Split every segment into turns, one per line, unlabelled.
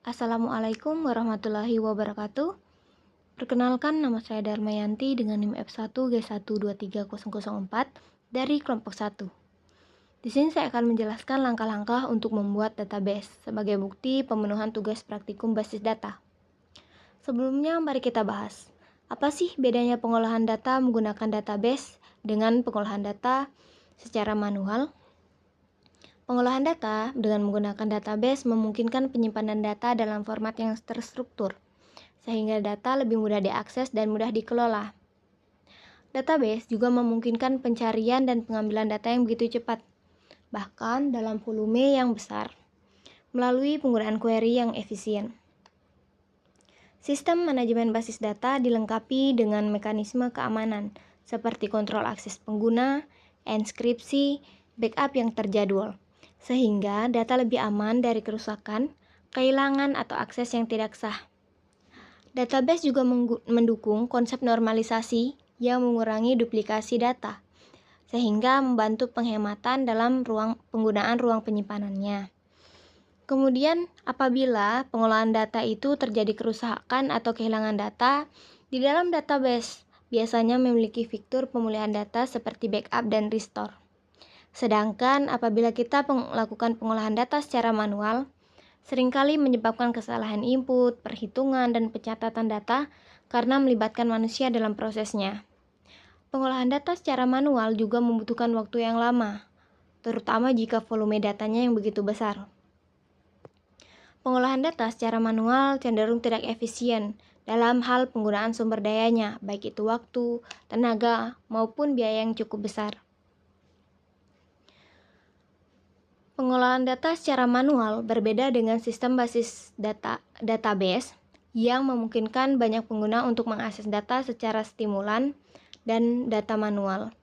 Assalamualaikum warahmatullahi wabarakatuh. Perkenalkan, nama saya Darmayanti dengan NIM F1G1230004 dari kelompok 1. Di sini saya akan menjelaskan langkah-langkah untuk membuat database sebagai bukti pemenuhan tugas praktikum basis data. Sebelumnya, mari kita bahas, apa sih bedanya pengolahan data menggunakan database dengan pengolahan data secara manual? Pengolahan data dengan menggunakan database memungkinkan penyimpanan data dalam format yang terstruktur, sehingga data lebih mudah diakses dan mudah dikelola. Database juga memungkinkan pencarian dan pengambilan data yang begitu cepat, bahkan dalam volume yang besar, melalui penggunaan query yang efisien. Sistem manajemen basis data dilengkapi dengan mekanisme keamanan, seperti kontrol akses pengguna, enskripsi, backup yang terjadwal, sehingga data lebih aman dari kerusakan, kehilangan, atau akses yang tidak sah. Database juga mendukung konsep normalisasi yang mengurangi duplikasi data, sehingga membantu penghematan dalam penggunaan ruang penyimpanannya. Kemudian, apabila pengolahan data itu terjadi kerusakan atau kehilangan data, di dalam database biasanya memiliki fitur pemulihan data seperti backup dan restore. Sedangkan apabila kita melakukan pengolahan data secara manual, seringkali menyebabkan kesalahan input, perhitungan, dan pencatatan data karena melibatkan manusia dalam prosesnya. Pengolahan data secara manual juga membutuhkan waktu yang lama, terutama jika volume datanya yang begitu besar. Pengolahan data secara manual cenderung tidak efisien dalam hal penggunaan sumber dayanya, baik itu waktu, tenaga, maupun biaya yang cukup besar. Pengolahan data secara manual berbeda dengan sistem basis database yang memungkinkan banyak pengguna untuk mengakses data secara stimulan dan data manual.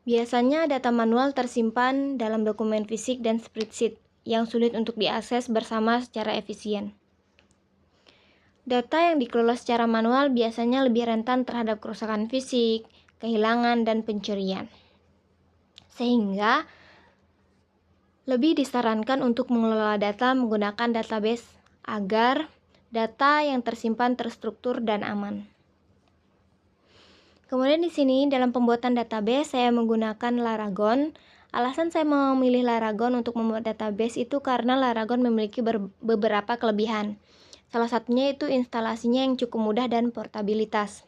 Biasanya data manual tersimpan dalam dokumen fisik dan spreadsheet yang sulit untuk diakses bersama secara efisien. Data yang dikelola secara manual biasanya lebih rentan terhadap kerusakan fisik, kehilangan, dan pencurian. Sehingga lebih disarankan untuk mengelola data menggunakan database agar data yang tersimpan terstruktur dan aman. Kemudian di sini dalam pembuatan database saya menggunakan Laragon. Alasan saya memilih Laragon untuk membuat database itu karena Laragon memiliki beberapa kelebihan. Salah satunya itu instalasinya yang cukup mudah dan portabilitas.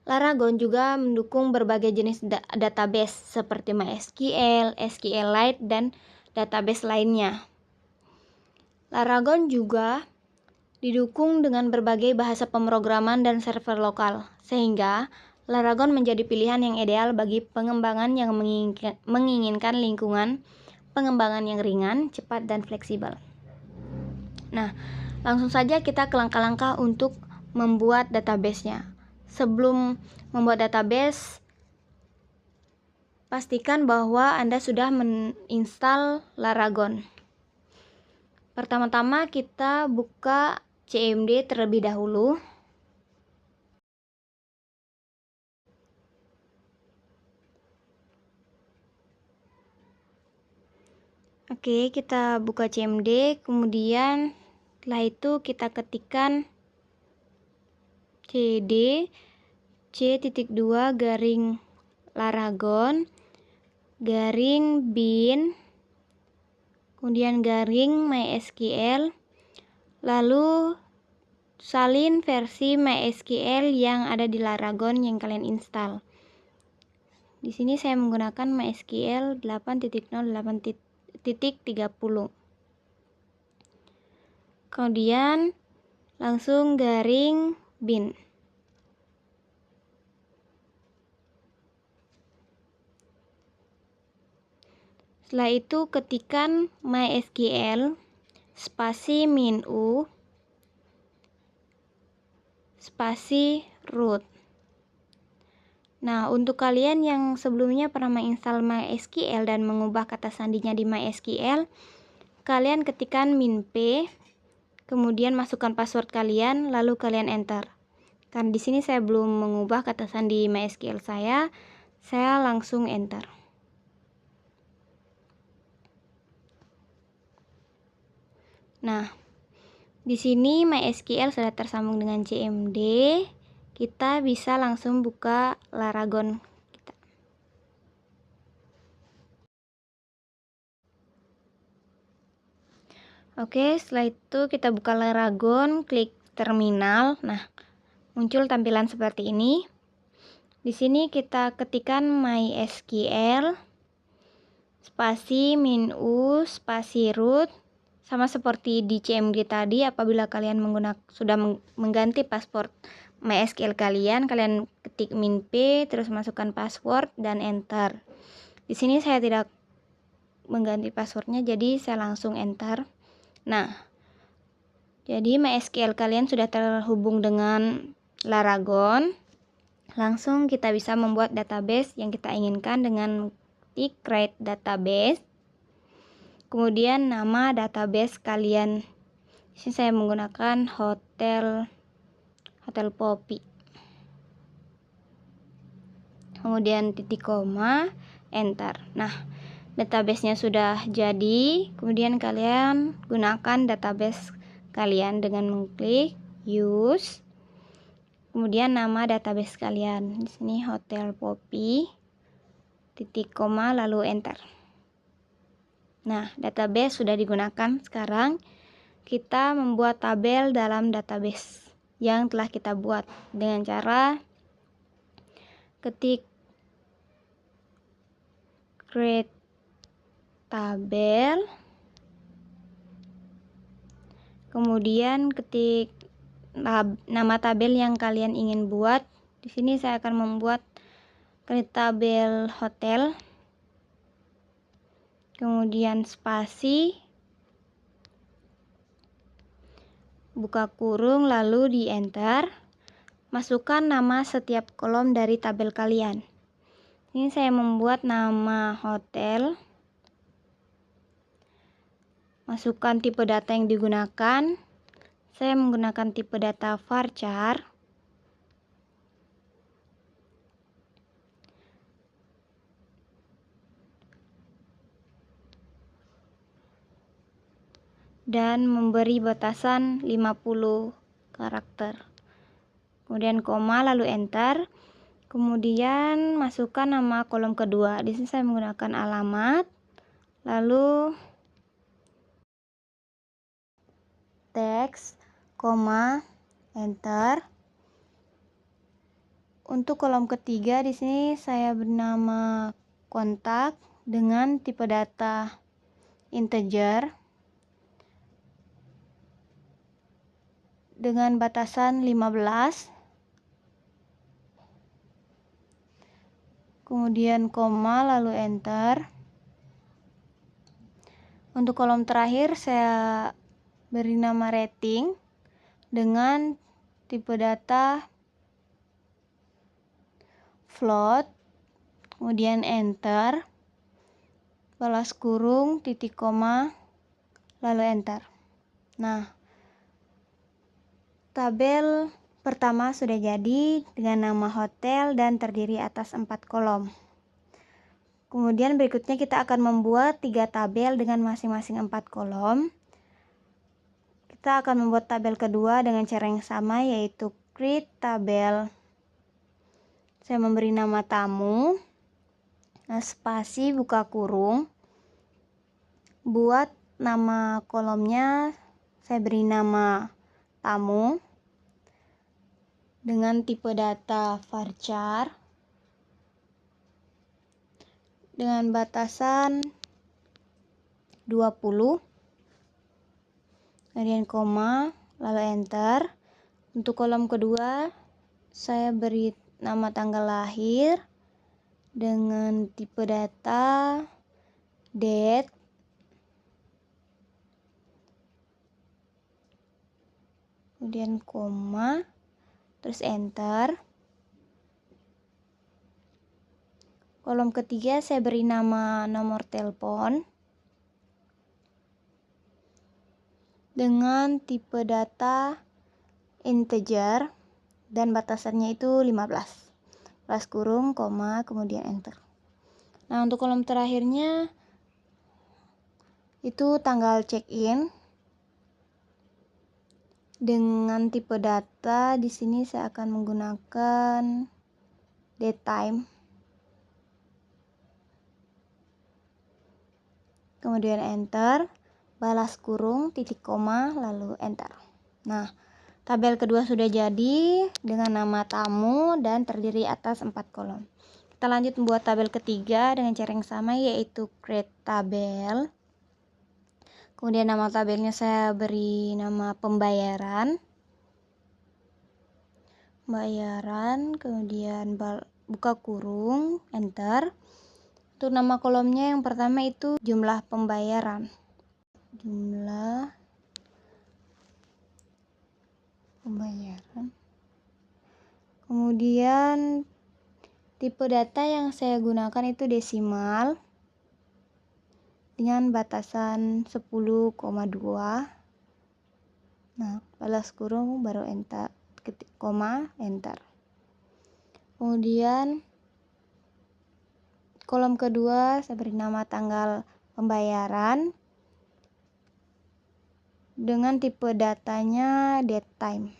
Laragon juga mendukung berbagai jenis database seperti MySQL, SQLite, dan database lainnya. Laragon juga didukung dengan berbagai bahasa pemrograman dan server lokal, sehingga Laragon menjadi pilihan yang ideal bagi pengembangan yang menginginkan lingkungan pengembangan yang ringan, cepat, dan fleksibel. Nah, langsung saja kita ke langkah-langkah untuk membuat database-nya. Sebelum membuat database, pastikan bahwa Anda sudah menginstal Laragon. Pertama-tama kita buka CMD terlebih dahulu. Oke, kita buka CMD, kemudian setelah itu kita ketikkan cd c.2 garing Laragon garing bin kemudian garing MySQL, lalu salin versi MySQL yang ada di Laragon yang kalian install. Di sini saya menggunakan MySQL 8.0.8.30. Kemudian langsung garing bin. Setelah itu ketikkan MySQL spasi -u spasi root. Nah, untuk kalian yang sebelumnya pernah menginstal MySQL dan mengubah kata sandinya di MySQL, kalian ketikkan -p, kemudian masukkan password kalian, lalu kalian enter. Karena di sini saya belum mengubah kata sandi MySQL saya langsung enter. Nah, di sini MySQL sudah tersambung dengan CMD. Kita bisa langsung buka Laragon kita. Oke, setelah itu kita buka Laragon, klik terminal. Nah, muncul tampilan seperti ini. Di sini kita ketikkan MySQL spasi -u spasi root. Sama seperti di CMD tadi, apabila kalian sudah mengganti password MySQL kalian ketik -p, terus masukkan password dan enter. Di sini saya tidak mengganti passwordnya, jadi saya langsung enter. Nah, jadi MySQL kalian sudah terhubung dengan Laragon. Langsung kita bisa membuat database yang kita inginkan dengan ketik create database. Kemudian nama database kalian. Di sini saya menggunakan Hotel Poppy. Kemudian titik koma, enter. Nah, databasenya sudah jadi. Kemudian kalian gunakan database kalian dengan mengklik use. Kemudian nama database kalian. Di sini Hotel Poppy. Titik koma lalu enter. Nah, database sudah digunakan. Sekarang kita membuat tabel dalam database yang telah kita buat dengan cara ketik create tabel, kemudian ketik nama tabel yang kalian ingin buat. Di sini saya akan membuat create tabel hotel, kemudian spasi, buka kurung, lalu di enter. Masukkan nama setiap kolom dari tabel kalian. Ini saya membuat nama hotel. Masukkan tipe data yang digunakan. Saya menggunakan tipe data varchar. Dan memberi batasan 50 karakter. Kemudian koma lalu enter. Kemudian masukkan nama kolom kedua. Di sini saya menggunakan alamat. Lalu teks, koma, enter. Untuk kolom ketiga di sini saya bernama kontak dengan tipe data integer dengan batasan 15. Kemudian koma lalu enter. Untuk kolom terakhir saya beri nama rating dengan tipe data float. Kemudian enter. Balas kurung, titik koma, lalu enter. Nah, tabel pertama sudah jadi dengan nama hotel dan terdiri atas 4 kolom. Kemudian berikutnya kita akan membuat 3 tabel dengan masing-masing 4 kolom. Kita akan membuat tabel kedua dengan cara yang sama, yaitu create tabel. Saya memberi nama tamu. Nah, spasi buka kurung. Buat nama kolomnya saya beri nama tamu dengan tipe data varchar dengan batasan 20. Kemudian koma lalu enter. Untuk kolom kedua saya beri nama tanggal lahir dengan tipe data date. Kemudian koma, terus enter. Kolom ketiga saya beri nama nomor telepon dengan tipe data integer dan batasannya itu 15. Balas kurung, koma, kemudian enter. Nah, untuk kolom terakhirnya itu tanggal check-in. Dengan tipe data di sini saya akan menggunakan datetime. Kemudian enter, balas kurung, titik koma, lalu enter. Nah, tabel kedua sudah jadi dengan nama tamu dan terdiri atas 4 kolom. Kita lanjut membuat tabel ketiga dengan cara yang sama, yaitu create tabel. Kemudian nama tabelnya saya beri nama pembayaran. Kemudian buka kurung, enter. Untuk nama kolomnya yang pertama itu jumlah pembayaran. Jumlah pembayaran. Kemudian tipe data yang saya gunakan itu desimal dengan batasan 10,2. Nah, balas kurung baru enter, ketik koma, enter. Kemudian kolom kedua saya beri nama tanggal pembayaran dengan tipe datanya datetime.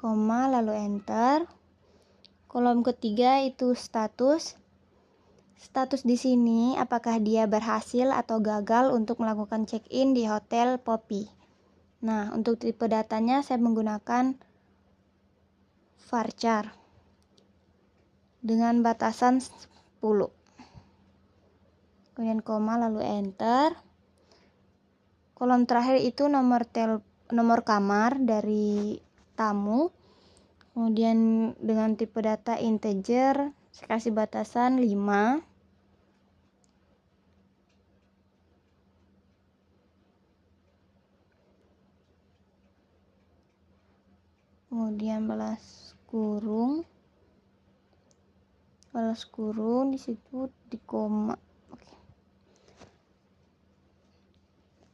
Koma, lalu enter. Kolom ketiga itu status. Status di sini apakah dia berhasil atau gagal untuk melakukan check-in di Hotel Poppy. Nah, untuk tipe datanya saya menggunakan varchar dengan batasan 10. Kemudian koma, lalu enter. Kolom terakhir itu nomor kamar dari tamu. Kemudian dengan tipe data integer, saya kasih batasan 5. Kemudian balas kurung di situ di koma. Oke.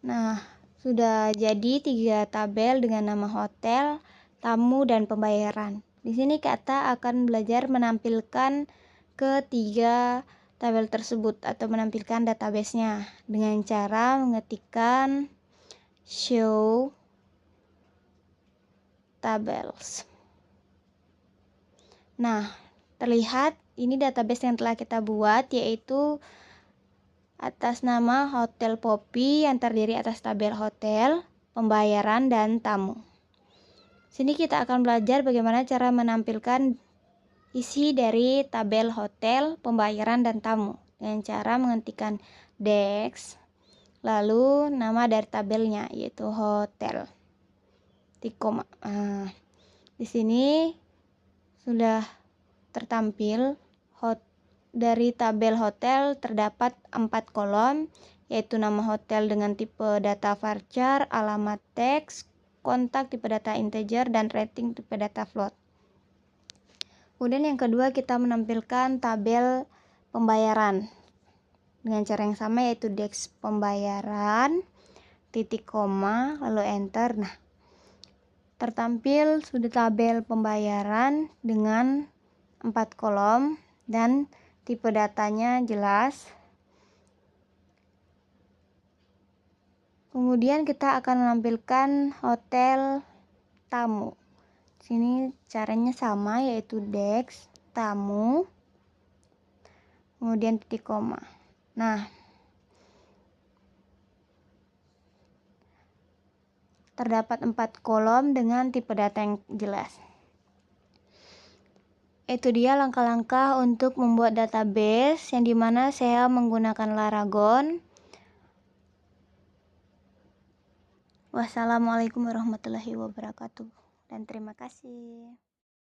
Nah, sudah jadi 3 tabel dengan nama hotel, tamu, dan pembayaran. Di sini kita akan belajar menampilkan ketiga tabel tersebut atau menampilkan database-nya dengan cara mengetikkan show tables. Nah, terlihat ini database yang telah kita buat, yaitu atas nama Hotel Poppy yang terdiri atas tabel hotel, pembayaran, dan tamu. Sini kita akan belajar bagaimana cara menampilkan isi dari tabel hotel, pembayaran, dan tamu dengan cara mengetikkan desk, lalu nama dari tabelnya yaitu hotel. Koma. Di sini sudah tertampil dari tabel hotel terdapat 4 kolom, yaitu nama hotel dengan tipe data varchar, alamat teks, kontak tipe data integer, dan rating tipe data float. Kemudian yang kedua kita menampilkan tabel pembayaran dengan cara yang sama, yaitu desk pembayaran, titik koma, lalu enter. Nah, tertampil sudah tabel pembayaran dengan 4 kolom dan tipe datanya jelas. Kemudian kita akan menampilkan hotel tamu. Sini caranya sama, yaitu desk tamu, kemudian titik koma. Nah, terdapat 4 kolom dengan tipe data yang jelas. Itu dia langkah-langkah untuk membuat database yang dimana saya menggunakan Laragon. Wassalamualaikum warahmatullahi wabarakatuh dan terima kasih.